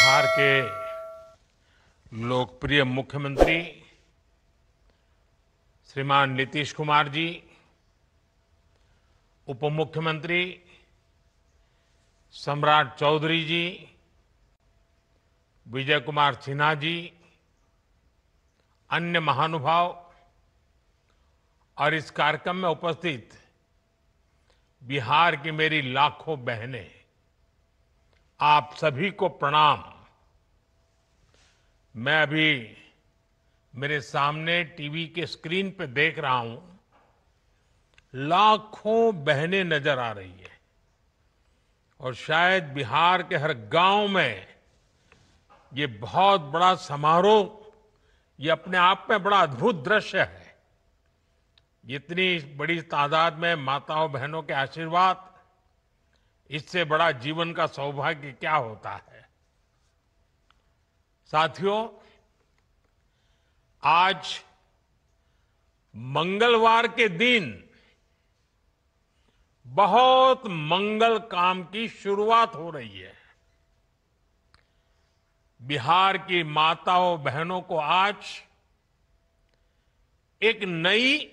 बिहार के लोकप्रिय मुख्यमंत्री श्रीमान नीतीश कुमार जी, उप मुख्यमंत्री सम्राट चौधरी जी, विजय कुमार सिन्हा जी, अन्य महानुभाव और इस कार्यक्रम में उपस्थित बिहार की मेरी लाखों बहनें, आप सभी को प्रणाम। मैं अभी मेरे सामने टीवी के स्क्रीन पे देख रहा हूं, लाखों बहनें नजर आ रही है और शायद बिहार के हर गांव में ये बहुत बड़ा समारोह, ये अपने आप में बड़ा अद्भुत दृश्य है। इतनी बड़ी तादाद में माताओं बहनों के आशीर्वाद, इससे बड़ा जीवन का सौभाग्य क्या होता है। साथियों, आज मंगलवार के दिन बहुत मंगल काम की शुरुआत हो रही है। बिहार की माताओं बहनों को आज एक नई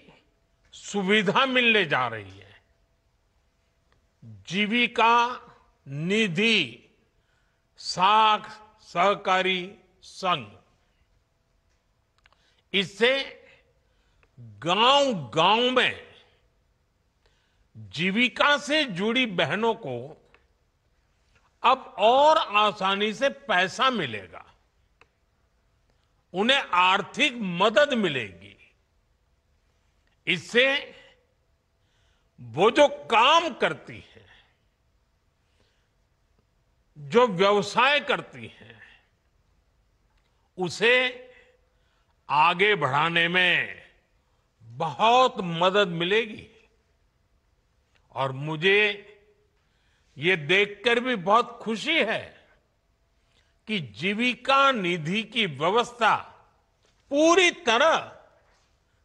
सुविधा मिलने जा रही है। जीविका निधि साख सहकारी संघ। इससे गांव-गांव में जीविका से जुड़ी बहनों को अब और आसानी से पैसा मिलेगा, उन्हें आर्थिक मदद मिलेगी। इससे वो जो काम करती है, जो व्यवसाय करती है, उसे आगे बढ़ाने में बहुत मदद मिलेगी। और मुझे ये देखकर भी बहुत खुशी है कि जीविका निधि की व्यवस्था पूरी तरह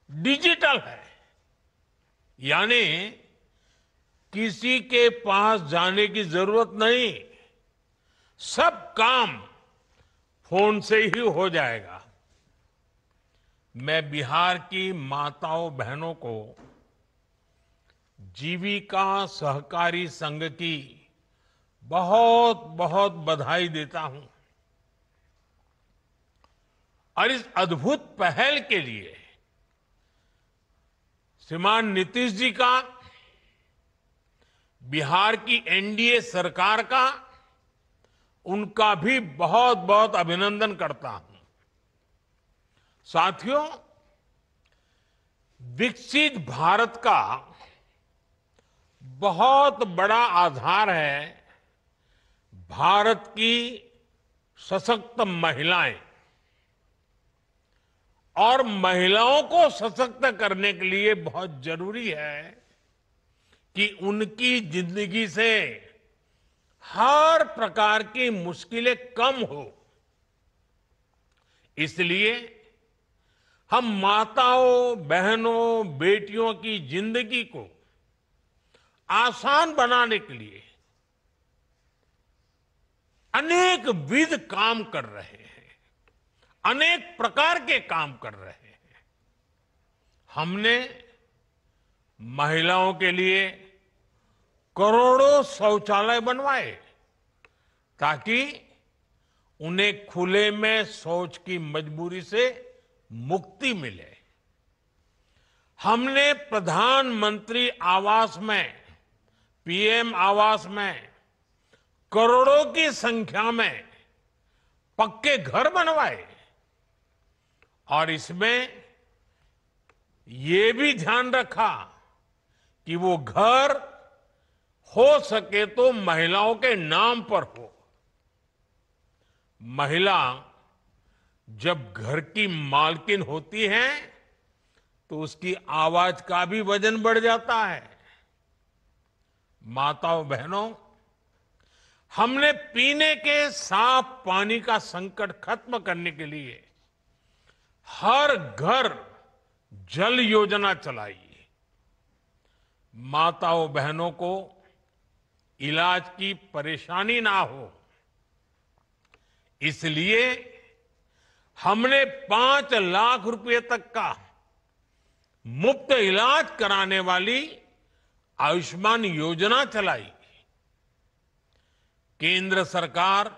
डिजिटल है। यानी किसी के पास जाने की जरूरत नहीं, सब काम फोन से ही हो जाएगा। मैं बिहार की माताओं बहनों को जीविका सहकारी संघ की बहुत बहुत बधाई देता हूं और इस अद्भुत पहल के लिए श्रीमान नीतीश जी का, बिहार की एनडीए सरकार का, उनका भी बहुत बहुत अभिनंदन करता हूं। साथियों, विकसित भारत का बहुत बड़ा आधार है भारत की सशक्त महिलाएं। और महिलाओं को सशक्त करने के लिए बहुत जरूरी है कि उनकी जिंदगी से हर प्रकार की मुश्किलें कम हो। इसलिए हम माताओं बहनों बेटियों की जिंदगी को आसान बनाने के लिए अनेक विध काम कर रहे हैं, अनेक प्रकार के काम कर रहे हैं। हमने महिलाओं के लिए करोड़ों शौचालय बनवाए ताकि उन्हें खुले में शौच की मजबूरी से मुक्ति मिले। हमने प्रधानमंत्री आवास में, पीएम आवास में करोड़ों की संख्या में पक्के घर बनवाए और इसमें ये भी ध्यान रखा कि वो घर हो सके तो महिलाओं के नाम पर हो। महिला जब घर की मालकिन होती है तो उसकी आवाज का भी वजन बढ़ जाता है। माताओं बहनों, हमने पीने के साफ पानी का संकट खत्म करने के लिए हर घर जल योजना चलाई। माताओं बहनों को इलाज की परेशानी ना हो, इसलिए हमने 5 लाख रुपए तक का मुफ्त इलाज कराने वाली आयुष्मान योजना चलाई। केंद्र सरकार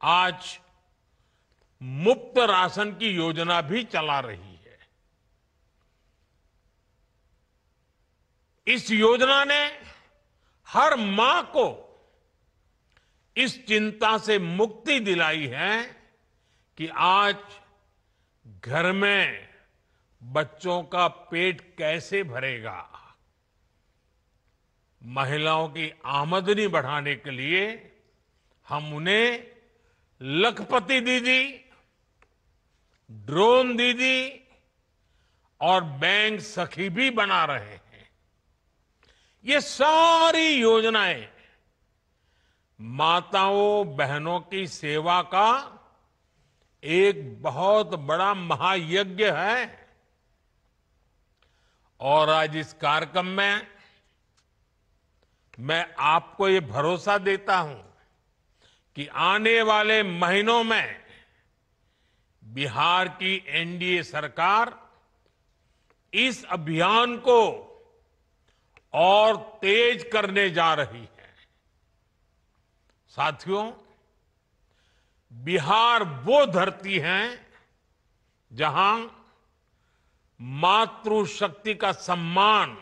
आज मुफ्त राशन की योजना भी चला रही है। इस योजना ने हर मां को इस चिंता से मुक्ति दिलाई है कि आज घर में बच्चों का पेट कैसे भरेगा। महिलाओं की आमदनी बढ़ाने के लिए हम उन्हें लखपति दीदी, ड्रोन दीदी और बैंक सखी भी बना रहे हैं। ये सारी योजनाएं माताओं बहनों की सेवा का एक बहुत बड़ा महायज्ञ है। और आज इस कार्यक्रम में मैं आपको ये भरोसा देता हूं कि आने वाले महीनों में बिहार की एनडीए सरकार इस अभियान को और तेज करने जा रही है। साथियों, बिहार वो धरती है जहां मातृशक्ति का सम्मान,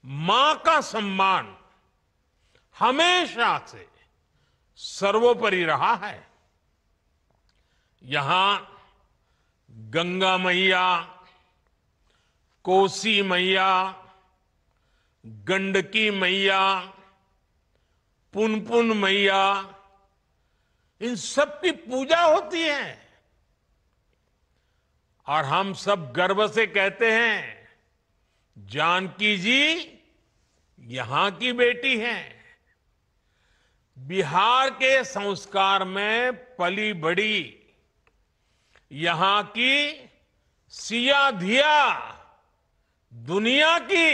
मां का सम्मान हमेशा से सर्वोपरि रहा है। यहां गंगा मैया, कोसी मैया, गंडकी मैया, पुनपुन मैया, इन सब की पूजा होती है। और हम सब गर्व से कहते हैं, जानकी जी यहां की बेटी हैं। बिहार के संस्कार में पली बड़ी यहां की सिया धिया दुनिया की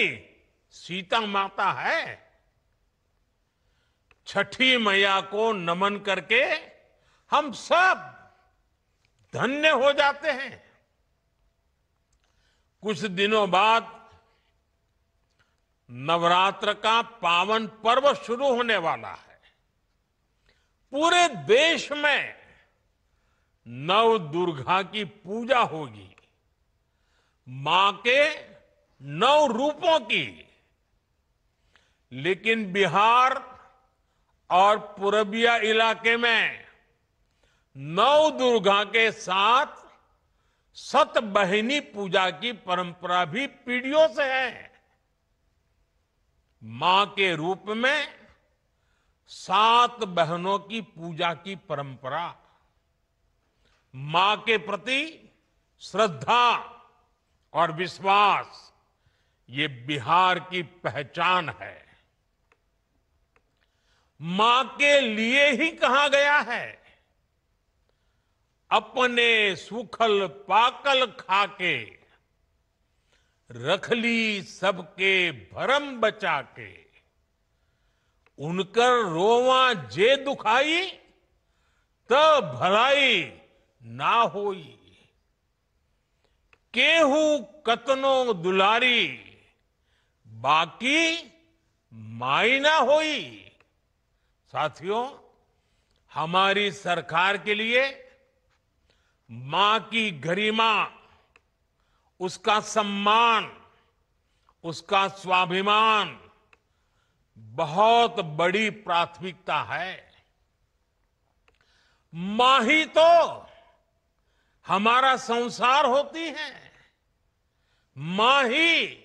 सीता माता है। छठी मैया को नमन करके हम सब धन्य हो जाते हैं। कुछ दिनों बाद नवरात्र का पावन पर्व शुरू होने वाला है। पूरे देश में नव दुर्गा की पूजा होगी, मां के 9 रूपों की। लेकिन बिहार और पूर्विया इलाके में नव दुर्गा के साथ सतबहिनी पूजा की परंपरा भी पीढ़ियों से है। मां के रूप में 7 बहनों की पूजा की परंपरा, मां के प्रति श्रद्धा और विश्वास, ये बिहार की पहचान है। मां के लिए ही कहा गया है, अपने सुखल पाकल खाके, रख ली सबके भरम बचा के। उनकर रोवा जे दुखाई, तब भलाई ना होई। केहू कतनो दुलारी, बाकी माई ना होई। साथियों, हमारी सरकार के लिए मां की गरिमा, उसका सम्मान, उसका स्वाभिमान बहुत बड़ी प्राथमिकता है। मां ही तो हमारा संसार होती है, मां ही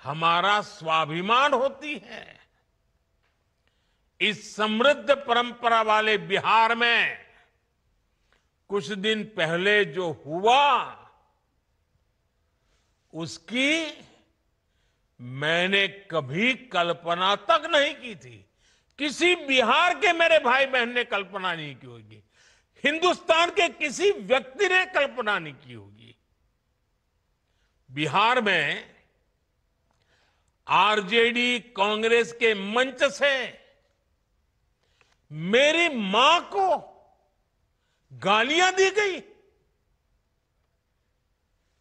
हमारा स्वाभिमान होती है। इस समृद्ध परंपरा वाले बिहार में कुछ दिन पहले जो हुआ, उसकी मैंने कभी कल्पना तक नहीं की थी। किसी बिहार के मेरे भाई बहन ने कल्पना नहीं की होगी, हिंदुस्तान के किसी व्यक्ति ने कल्पना नहीं की होगी। बिहार में आरजेडी कांग्रेस के मंच से मेरी मां को गालियां दी गई।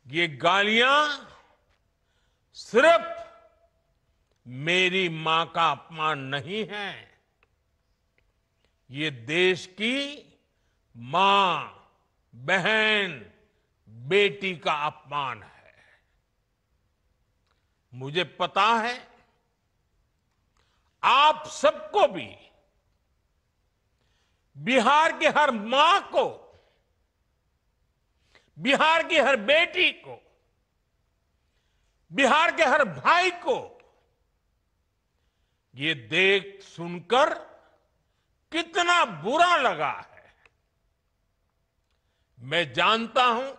ये गालियां सिर्फ मेरी मां का अपमान नहीं है, ये देश की मां, बहन, बेटी का अपमान है। मुझे पता है आप सबको भी बिहार की हर मां को, बिहार की हर बेटी को, बिहार के हर भाई को ये देख सुनकर कितना बुरा लगा है। मैं जानता हूं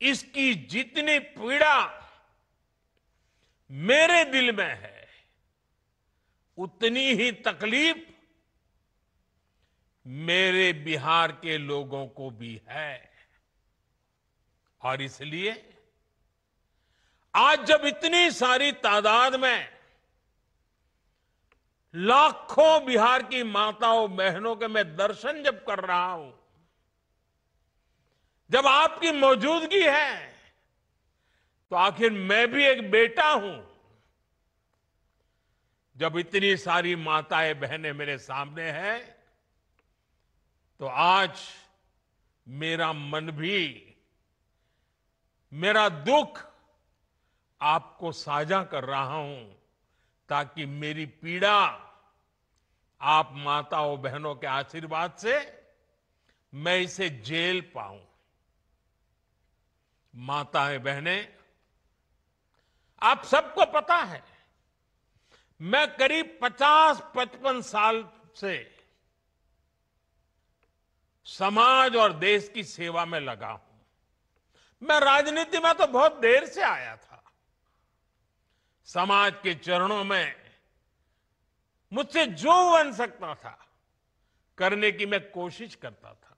इसकी जितनी पीड़ा मेरे दिल में है, उतनी ही तकलीफ मेरे बिहार के लोगों को भी है। और इसलिए आज जब इतनी सारी तादाद में लाखों बिहार की माताओं बहनों के मैं दर्शन जब कर रहा हूं, जब आपकी मौजूदगी है, तो आखिर मैं भी एक बेटा हूं। जब इतनी सारी माताएं बहनें मेरे सामने हैं, तो आज मेरा मन भी, मेरा दुख आपको साझा कर रहा हूं, ताकि मेरी पीड़ा आप माताओं बहनों के आशीर्वाद से मैं इसे झेल पाऊं। माताएं बहनें, आप सबको पता है मैं करीब 50-55 साल से समाज और देश की सेवा में लगा हूं। मैं राजनीति में तो बहुत देर से आया था। समाज के चरणों में मुझसे जो बन सकता था करने की मैं कोशिश करता था।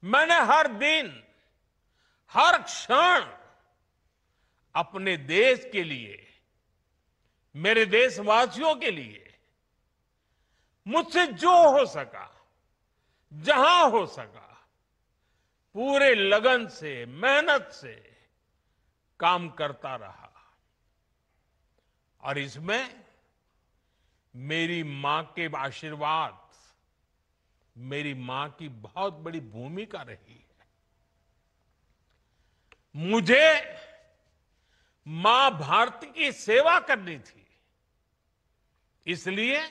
मैंने हर दिन, हर क्षण अपने देश के लिए, मेरे देशवासियों के लिए मुझसे जो हो सका, जहां हो सका, पूरे लगन से, मेहनत से काम करता रहा। और इसमें मेरी मां के आशीर्वाद, मेरी मां की बहुत बड़ी भूमिका रही है। मुझे मां भारती की सेवा करनी थी, इसलिए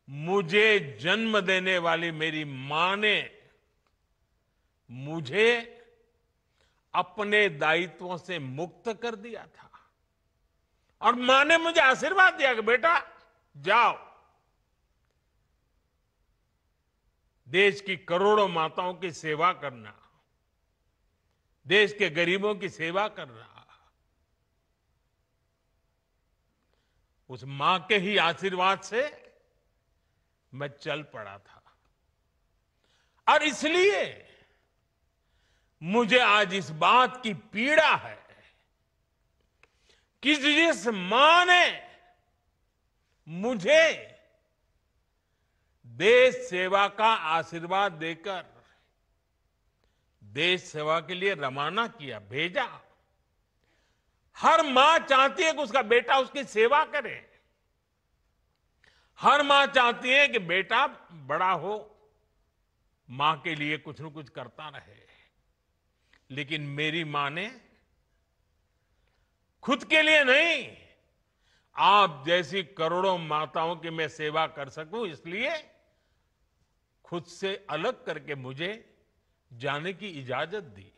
मुझे जन्म देने वाली मेरी मां ने मुझे अपने दायित्वों से मुक्त कर दिया था। और मां ने मुझे आशीर्वाद दिया कि बेटा जाओ, देश की करोड़ों माताओं की सेवा करना, देश के गरीबों की सेवा करना। उस मां के ही आशीर्वाद से मैं चल पड़ा था। और इसलिए मुझे आज इस बात की पीड़ा है कि जिस मां ने मुझे देश सेवा का आशीर्वाद देकर देश सेवा के लिए रवाना किया, भेजा। हर मां चाहती है कि उसका बेटा उसकी सेवा करे। हर मां चाहती है कि बेटा बड़ा हो, मां के लिए कुछ न कुछ करता रहे। लेकिन मेरी मां ने खुद के लिए नहीं, आप जैसी करोड़ों माताओं की मैं सेवा कर सकूं, इसलिए खुद से अलग करके मुझे जाने की इजाजत दी।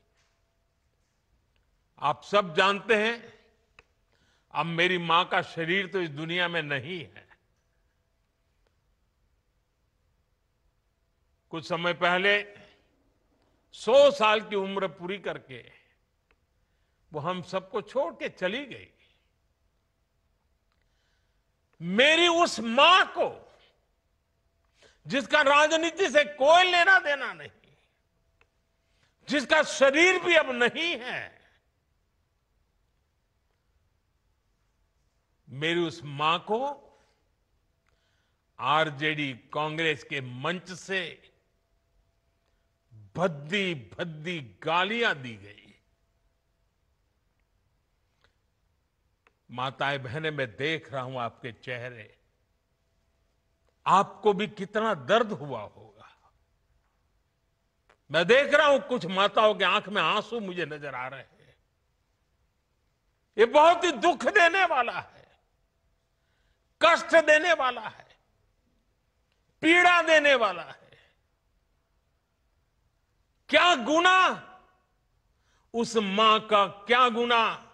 आप सब जानते हैं, अब मेरी मां का शरीर तो इस दुनिया में नहीं है। कुछ समय पहले 100 साल की उम्र पूरी करके वो हम सबको छोड़ के चली गई। मेरी उस मां को, जिसका राजनीति से कोई लेना देना नहीं, जिसका शरीर भी अब नहीं है, मेरी उस मां को आरजेडी कांग्रेस के मंच से भद्दी भद्दी गालियां दी गई। माताएं बहनें, मैं देख रहा हूं आपके चेहरे, आपको भी कितना दर्द हुआ होगा। मैं देख रहा हूं कुछ माताओं की आंख में आंसू मुझे नजर आ रहे हैं। ये बहुत ही दुख देने वाला है, कष्ट देने वाला है, पीड़ा देने वाला है। क्या गुना उस मां का, क्या गुना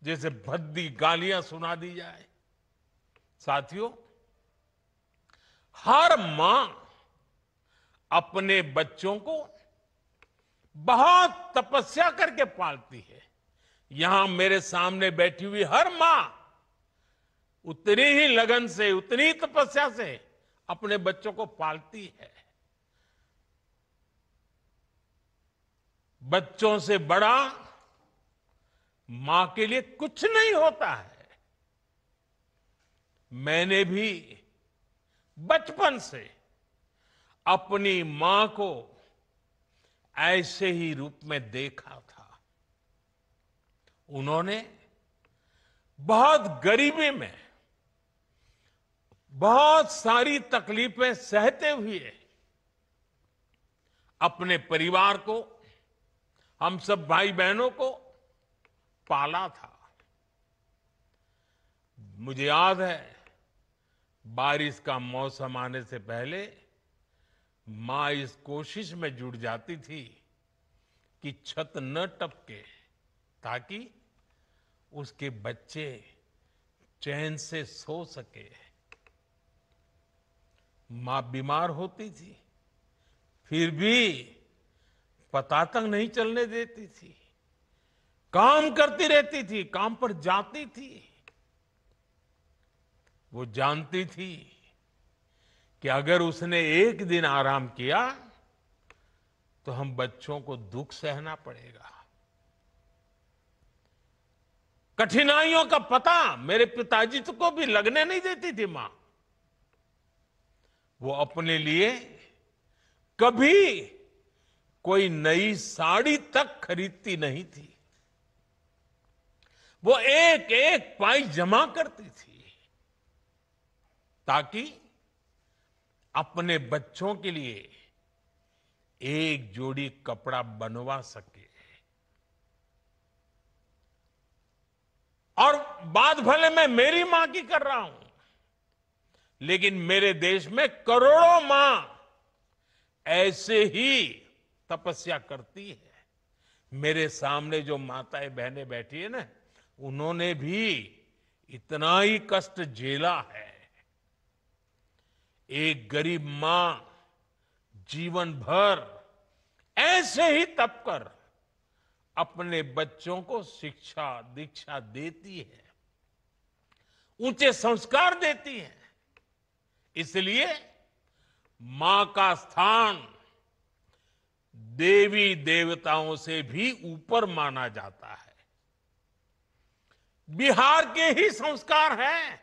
जैसे भद्दी गालियां सुना दी जाए। साथियों, हर मां अपने बच्चों को बहुत तपस्या करके पालती है। यहां मेरे सामने बैठी हुई हर मां उतनी ही लगन से, उतनी ही तपस्या से अपने बच्चों को पालती है। बच्चों से बड़ा मां के लिए कुछ नहीं होता है। मैंने भी बचपन से अपनी मां को ऐसे ही रूप में देखा था। उन्होंने बहुत गरीबी में बहुत सारी तकलीफें सहते हुए अपने परिवार को, हम सब भाई बहनों को पाला था। मुझे याद है, बारिश का मौसम आने से पहले मां इस कोशिश में जुट जाती थी कि छत न टपके, ताकि उसके बच्चे चैन से सो सके। मां बीमार होती थी, फिर भी पता तक नहीं चलने देती थी, काम करती रहती थी, काम पर जाती थी। वो जानती थी कि अगर उसने एक दिन आराम किया तो हम बच्चों को दुख सहना पड़ेगा। कठिनाइयों का पता मेरे पिताजी को भी लगने नहीं देती थी मां। वो अपने लिए कभी कोई नई साड़ी तक खरीदती नहीं थी। वो एक एक पाई जमा करती थी ताकि अपने बच्चों के लिए एक जोड़ी कपड़ा बनवा सके। और बात भले मैं मेरी मां की कर रहा हूं, लेकिन मेरे देश में करोड़ों मां ऐसे ही तपस्या करती है। मेरे सामने जो माताएं बहनें बैठी है ना, उन्होंने भी इतना ही कष्ट झेला है। एक गरीब मां जीवन भर ऐसे ही तप कर अपने बच्चों को शिक्षा दीक्षा देती है, ऊंचे संस्कार देती है। इसलिए मां का स्थान देवी देवताओं से भी ऊपर माना जाता है। बिहार के ही संस्कार हैं,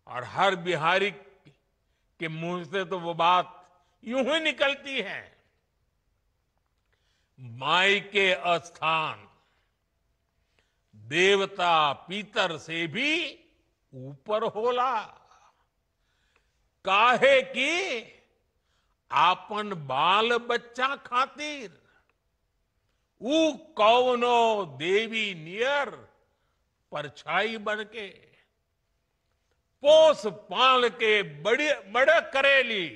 और हर बिहारी के मुंह से तो वो बात यूं ही निकलती है, माई के स्थान देवता पितर से भी ऊपर होला। काहे की आपन बाल बच्चा खातिर ऊ कौनो देवी नियर परछाई बनके पोस पाल के बड़े करेली,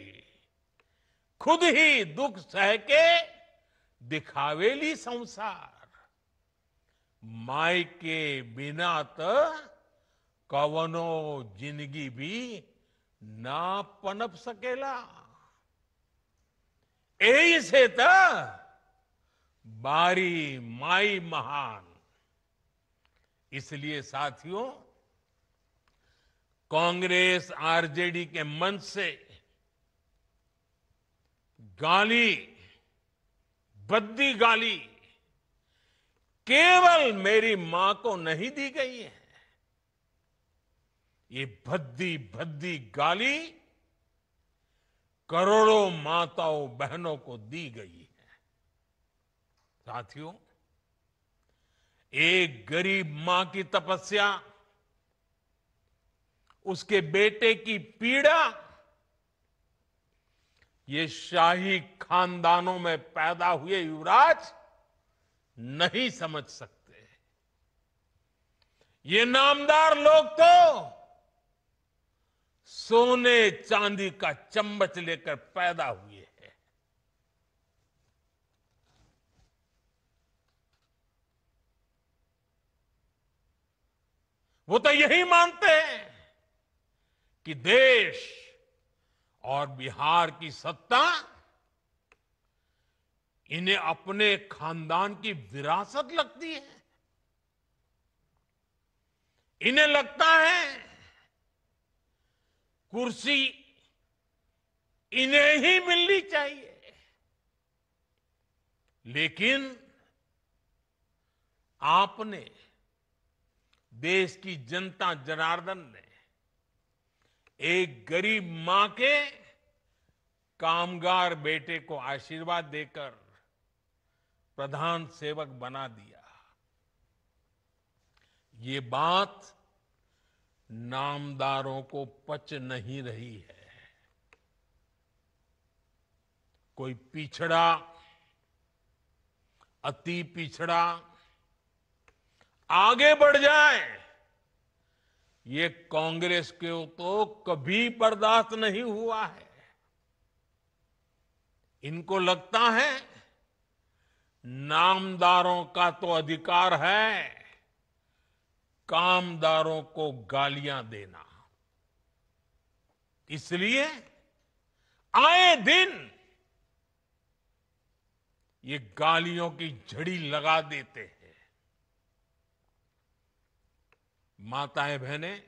खुद ही दुख सह के दिखावेली संसार। माई के बिना तो कवनो जिंदगी भी ना पनप सकेला। यही से तो बारी माई महान। इसलिए साथियों, कांग्रेस आरजेडी के मंच से गाली, भद्दी गाली केवल मेरी मां को नहीं दी गई है, ये भद्दी भद्दी गाली करोड़ों माताओं बहनों को दी गई है। साथियों, एक गरीब मां की तपस्या, उसके बेटे की पीड़ा, ये शाही खानदानों में पैदा हुए युवराज नहीं समझ सकते। ये नामदार लोग तो सोने चांदी का चम्मच लेकर पैदा हुए हैं। वो तो यही मानते हैं कि देश और बिहार की सत्ता इन्हें अपने खानदान की विरासत लगती है। इन्हें लगता है कुर्सी इन्हें ही मिलनी चाहिए। लेकिन आपने, देश की जनता जनार्दन ने एक गरीब मां के कामगार बेटे को आशीर्वाद देकर प्रधान सेवक बना दिया। ये बात नामदारों को पच नहीं रही है। कोई पिछड़ा, अति पिछड़ा आगे बढ़ जाए, ये कांग्रेस को तो कभी बर्दाश्त नहीं हुआ है। इनको लगता है नामदारों का तो अधिकार है कामदारों को गालियां देना। इसलिए आए दिन ये गालियों की झड़ी लगा देते हैं। माताएं बहनें,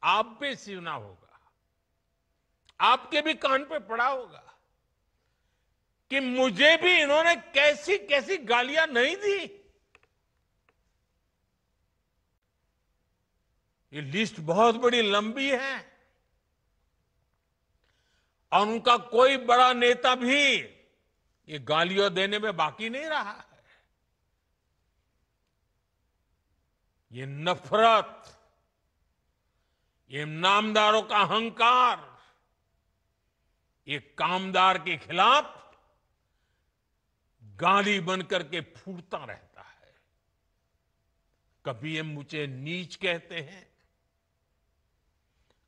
आप भी सुना होगा, आपके भी कान पे पड़ा होगा कि मुझे भी इन्होंने कैसी कैसी गालियां नहीं दी। ये लिस्ट बहुत बड़ी लंबी है और उनका कोई बड़ा नेता भी ये गालियां देने में बाकी नहीं रहा है। ये नफरत, ये नामदारों का अहंकार, ये कामदार के खिलाफ गाली बनकर के फूटता रहता है। कभी ये मुझे नीच कहते हैं,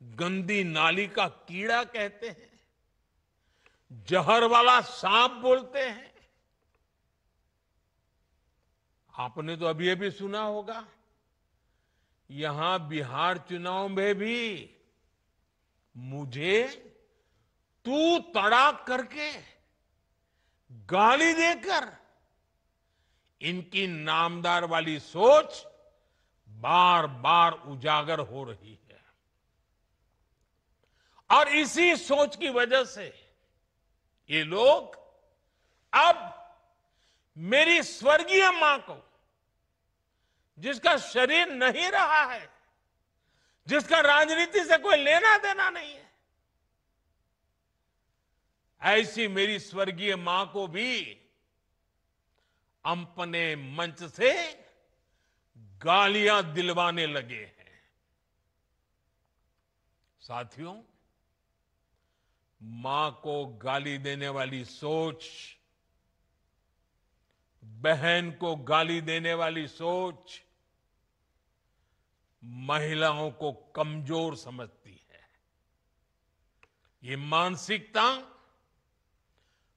गंदी नाली का कीड़ा कहते हैं, जहर वाला सांप बोलते हैं। आपने तो अभी अभी सुना होगा, यहां बिहार चुनाव में भी मुझे तू तड़ाक करके गाली देकर इनकी नामदार वाली सोच बार बार उजागर हो रही है। और इसी सोच की वजह से ये लोग अब मेरी स्वर्गीय मां को, जिसका शरीर नहीं रहा है, जिसका राजनीति से कोई लेना देना नहीं है, ऐसी मेरी स्वर्गीय मां को भी अपने मंच से गालियां दिलवाने लगे हैं। साथियों, मां को गाली देने वाली सोच, बहन को गाली देने वाली सोच महिलाओं को कमजोर समझती है। ये मानसिकता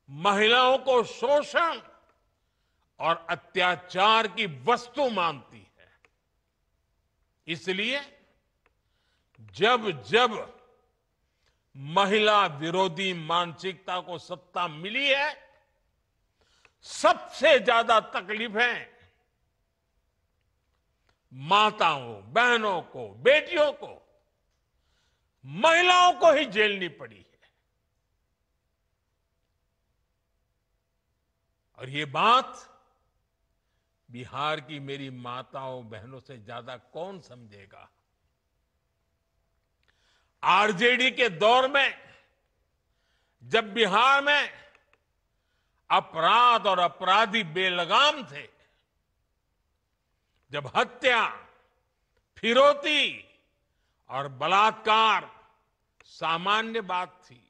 महिलाओं को शोषण और अत्याचार की वस्तु मानती है। इसलिए जब जब महिला विरोधी मानसिकता को सत्ता मिली है, सबसे ज्यादा तकलीफें माताओं, बहनों को, बेटियों को, महिलाओं को ही झेलनी पड़ी है। और ये बात बिहार की मेरी माताओं, बहनों से ज्यादा कौन समझेगा। आरजेडी के दौर में जब बिहार में अपराध और अपराधी बेलगाम थे, जब हत्या, फिरौती और बलात्कार सामान्य बात थी,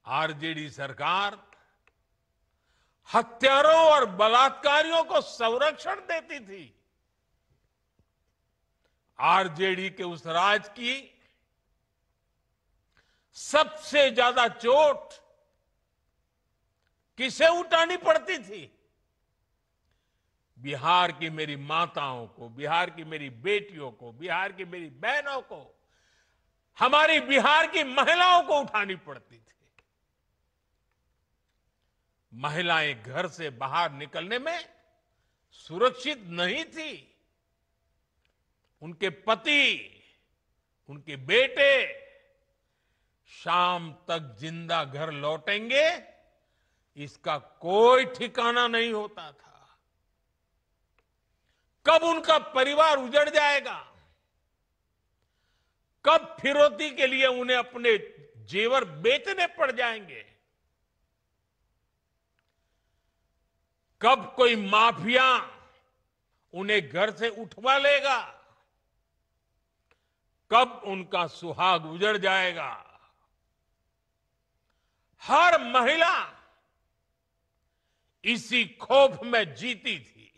आरजेडी सरकार हत्यारों और बलात्कारियों को संरक्षण देती थी। आरजेडी के उस राज की सबसे ज्यादा चोट किसे उठानी पड़ती थी? बिहार की मेरी माताओं को, बिहार की मेरी बेटियों को, बिहार की मेरी बहनों को, हमारी बिहार की महिलाओं को उठानी पड़ती थी। महिलाएं घर से बाहर निकलने में सुरक्षित नहीं थी। उनके पति, उनके बेटे शाम तक जिंदा घर लौटेंगे, इसका कोई ठिकाना नहीं होता था। कब उनका परिवार उजड़ जाएगा, कब फिरौती के लिए उन्हें अपने जेवर बेचने पड़ जाएंगे, कब कोई माफिया उन्हें घर से उठवा लेगा, कब उनका सुहाग उजड़ जाएगा। हर महिला इसी खौफ में जीती थी।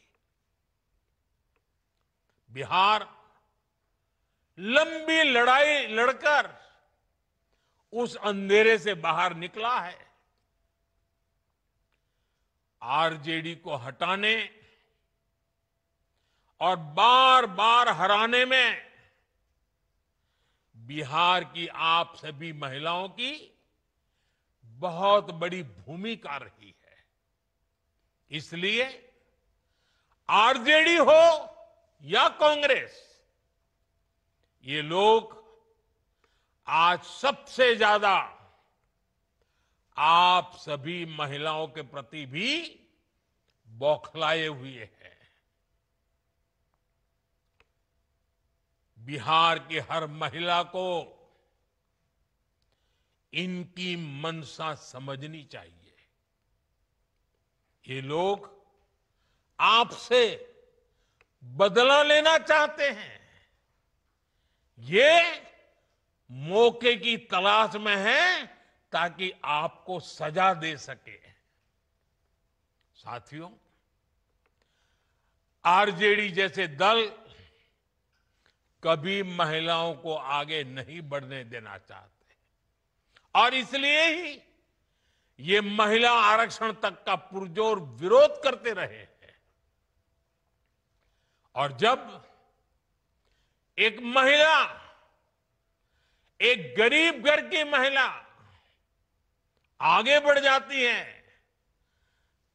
बिहार लंबी लड़ाई लड़कर उस अंधेरे से बाहर निकला है। आरजेडी को हटाने और बार बार हराने में बिहार की आप सभी महिलाओं की बहुत बड़ी भूमिका रही है। इसलिए आरजेडी हो या कांग्रेस, ये लोग आज सबसे ज्यादा आप सभी महिलाओं के प्रति भी बौखलाए हुए हैं। बिहार की हर महिला को इनकी मंशा समझनी चाहिए। ये लोग आपसे बदला लेना चाहते हैं। ये मौके की तलाश में हैं ताकि आपको सजा दे सके। साथियों, आरजेडी जैसे दल कभी महिलाओं को आगे नहीं बढ़ने देना चाहते और इसलिए ही ये महिला आरक्षण तक का पुरजोर विरोध करते रहे हैं। और जब एक महिला, एक गरीब घर की महिला आगे बढ़ जाती है,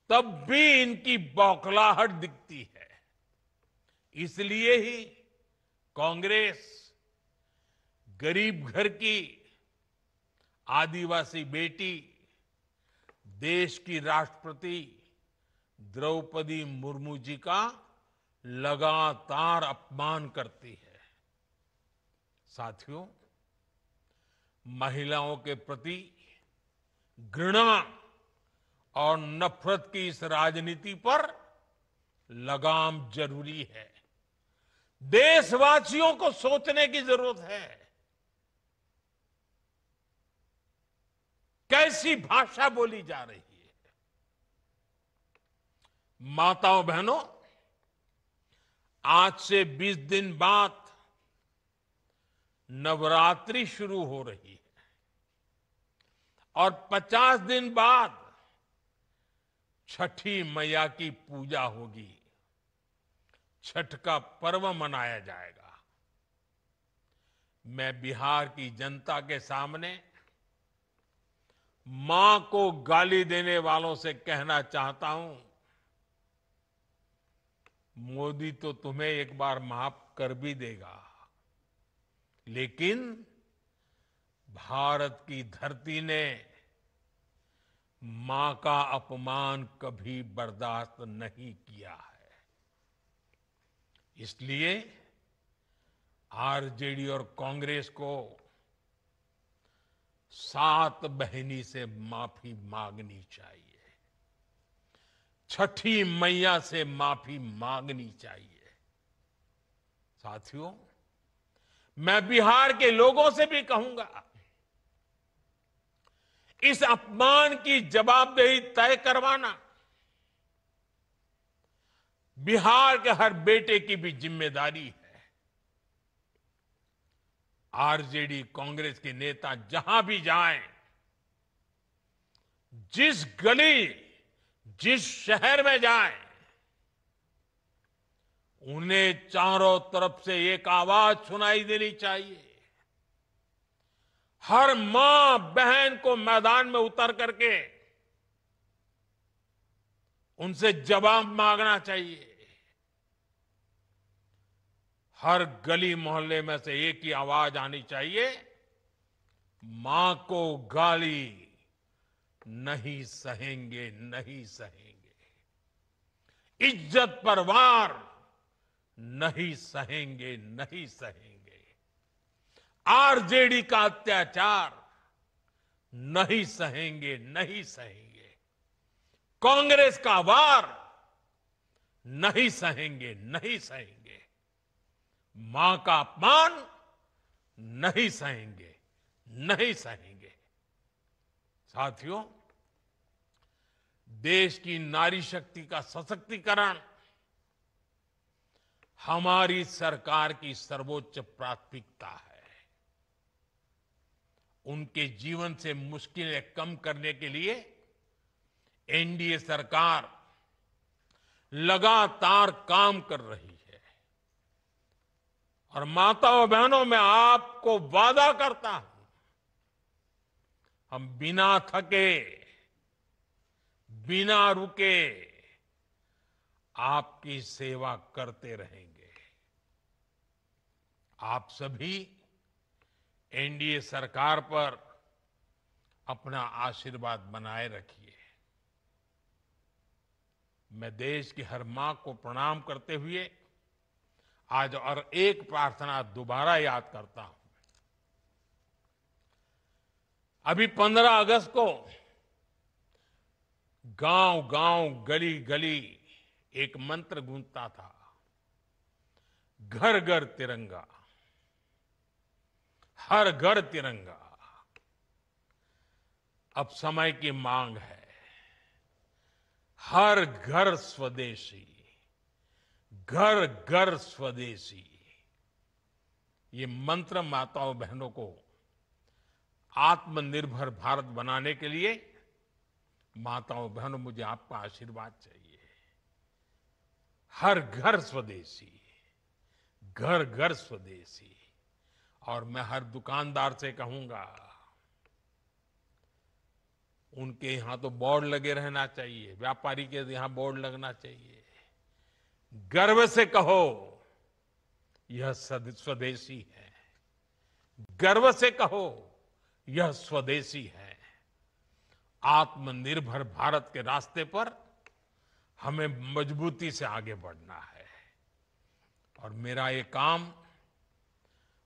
तब भी इनकी बौखलाहट दिखती है। इसलिए ही कांग्रेस गरीब घर की आदिवासी बेटी, देश की राष्ट्रपति द्रौपदी मुर्मू जी का लगातार अपमान करती है। साथियों, महिलाओं के प्रति घृणा और नफरत की इस राजनीति पर लगाम जरूरी है। देशवासियों को सोचने की जरूरत है। कैसी भाषा बोली जा रही है। माताओं बहनों, आज से 20 दिन बाद नवरात्रि शुरू हो रही है और 50 दिन बाद छठी मैया की पूजा होगी। छठ का पर्व मनाया जाएगा। मैं बिहार की जनता के सामने मां को गाली देने वालों से कहना चाहता हूं, मोदी तो तुम्हें एक बार माफ कर भी देगा, लेकिन भारत की धरती ने मां का अपमान कभी बर्दाश्त नहीं किया है। इसलिए आरजेडी और कांग्रेस को 7 बहिनी से माफी मांगनी चाहिए, छठी मैया से माफी मांगनी चाहिए। साथियों, मैं बिहार के लोगों से भी कहूंगा, इस अपमान की जवाबदेही तय करवाना बिहार के हर बेटे की भी जिम्मेदारी है। आरजेडी कांग्रेस के नेता जहां भी जाएं, जिस गली, जिस शहर में जाएं, उन्हें चारों तरफ से एक आवाज सुनाई देनी चाहिए। हर मां बहन को मैदान में उतर करके उनसे जवाब मांगना चाहिए। हर गली मोहल्ले में से एक ही आवाज आनी चाहिए, मां को गाली नहीं सहेंगे, नहीं सहेंगे। इज्जत पर वार नहीं सहेंगे, नहीं सहेंगे। आरजेडी का अत्याचार नहीं सहेंगे, नहीं सहेंगे। कांग्रेस का वार नहीं सहेंगे, नहीं सहेंगे। मां का अपमान नहीं सहेंगे, नहीं सहेंगे। साथियों, देश की नारी शक्ति का सशक्तिकरण हमारी सरकार की सर्वोच्च प्राथमिकता है। उनके जीवन से मुश्किलें कम करने के लिए एनडीए सरकार लगातार काम कर रही है। और माताओं बहनों, मैं आपको वादा करता हूं, हम बिना थके, बिना रुके आपकी सेवा करते रहेंगे। आप सभी एनडीए सरकार पर अपना आशीर्वाद बनाए रखिए। मैं देश की हर मां को प्रणाम करते हुए आज और एक प्रार्थना दोबारा याद करता हूं। अभी 15 अगस्त को गांव गांव, गली गली एक मंत्र गूंजता था, घर घर तिरंगा, हर घर तिरंगा। अब समय की मांग है, हर घर स्वदेशी, घर घर स्वदेशी। ये मंत्र माताओं बहनों को आत्मनिर्भर भारत बनाने के लिए, माताओं बहनों, मुझे आपका आशीर्वाद चाहिए। हर घर स्वदेशी, घर घर स्वदेशी। और मैं हर दुकानदार से कहूंगा, उनके यहां तो बोर्ड लगे रहना चाहिए, व्यापारी के यहां बोर्ड लगना चाहिए। गर्व से कहो, यह स्वदेशी है। गर्व से कहो, यह स्वदेशी है। आत्मनिर्भर भारत के रास्ते पर हमें मजबूती से आगे बढ़ना है। और मेरा ये काम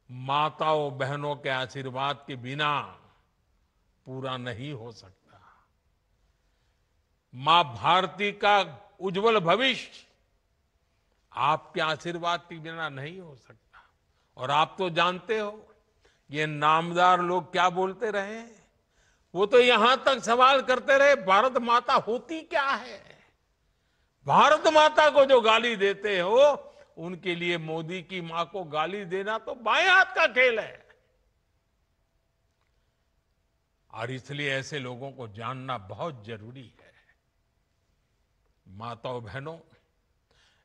माताओं बहनों के आशीर्वाद के बिना पूरा नहीं हो सकता। मां भारती का उज्जवल भविष्य आपके आशीर्वाद के बिना नहीं हो सकता। और आप तो जानते हो, ये नामदार लोग क्या बोलते रहे, वो तो यहां तक सवाल करते रहे, भारत माता होती क्या है। भारत माता को जो गाली देते हो, उनके लिए मोदी की मां को गाली देना तो बाएं हाथ का खेल है। और इसलिए ऐसे लोगों को जानना बहुत जरूरी है। माताओं बहनों,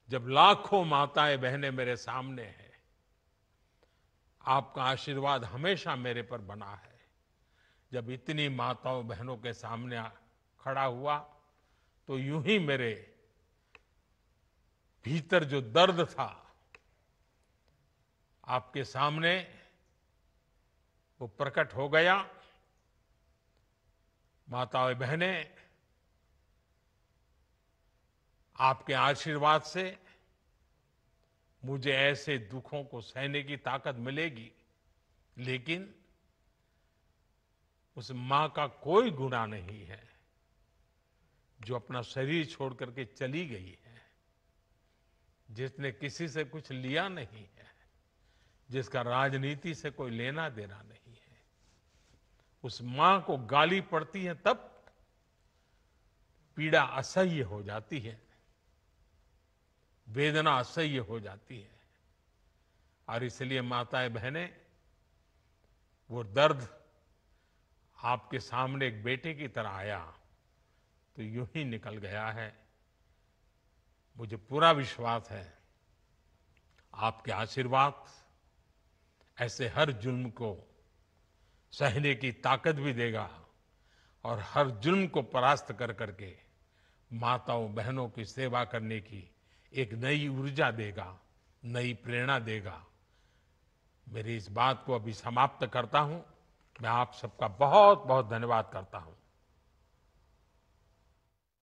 जब लाखों माताएं बहनें मेरे सामने हैं, आपका आशीर्वाद हमेशा मेरे पर बना है। जब इतनी माताओं बहनों के सामने खड़ा हुआ, तो यूं ही मेरे भीतर जो दर्द था, आपके सामने वो प्रकट हो गया। माताएं बहनें, आपके आशीर्वाद से मुझे ऐसे दुखों को सहने की ताकत मिलेगी, लेकिन उस मां का कोई गुनाह नहीं है जो अपना शरीर छोड़ करके चली गई है, जिसने किसी से कुछ लिया नहीं है, जिसका राजनीति से कोई लेना देना नहीं है। उस मां को गाली पड़ती है तब पीड़ा असह्य हो जाती है, वेदना असह्य हो जाती है। और इसलिए माताएं बहनें, वो दर्द आपके सामने एक बेटे की तरह आया तो यूं ही निकल गया है। मुझे पूरा विश्वास है आपके आशीर्वाद ऐसे हर जुल्म को सहने की ताकत भी देगा और हर जुल्म को परास्त कर करके माताओं बहनों की सेवा करने की एक नई ऊर्जा देगा, नई प्रेरणा देगा। मेरी इस बात को अभी समाप्त करता हूं। मैं आप सबका बहुत बहुत धन्यवाद करता हूं।